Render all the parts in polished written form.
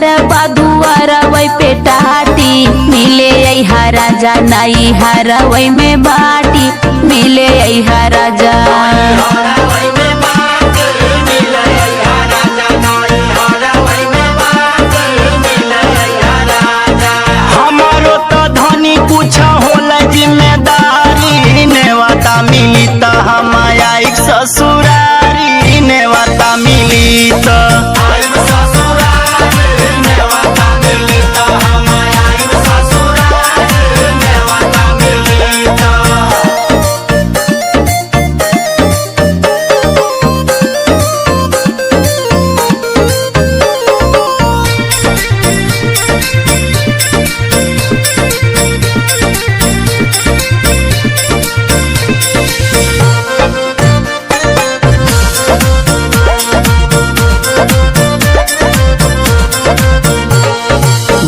घर बधुआर वही पे टाटी मिले अहा राजा नई हर वही में बाटी मिले अहा राजा। हमारो तो धनी कुछ होला जिम्मेदारी नेवाता मिली तो हम आइब ससुरारी नेवाता मिली तो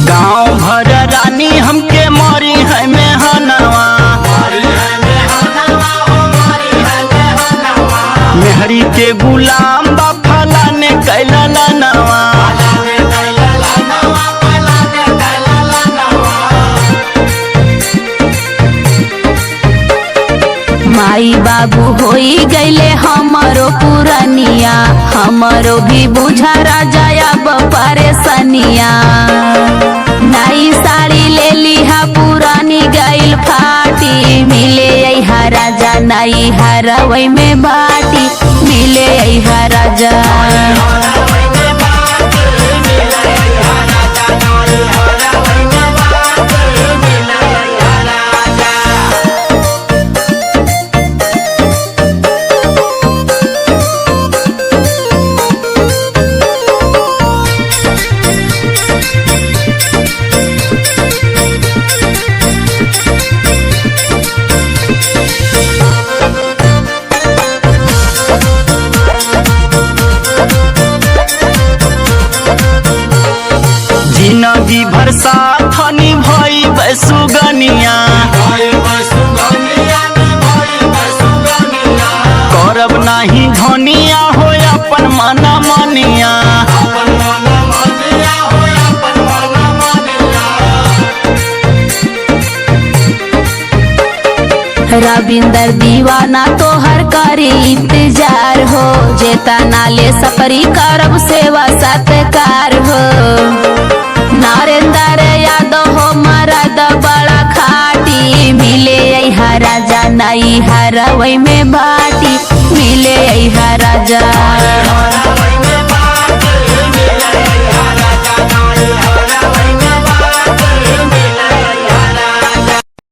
गाँव भर रानी हमके मरी है मेहनवा मेहरी के गुलाम बा फलाने कैला नवा। माई बाबू होई गईले हमारो पुरानिया हमारो भी बुझा राजा अब परेशानिया। नई साड़ी ले लिहा पुरानी गईल फाटी मिले अहा राजा नई हर वही में बाटी मिले अहा राजा। जिंदगी भर साथनी भई सुगनिया करब नहीं धनिया हो अपन मना मनिया। रविंदर दीवाना तोहर करी इंतजार हो जेता नाले सफरी करब सेवा सत्कार हो। नरेंद्र यादव हो मरद बड़ा खाटी मिले अहा राजा नई हर वही में बाटी मिले अहा राजा।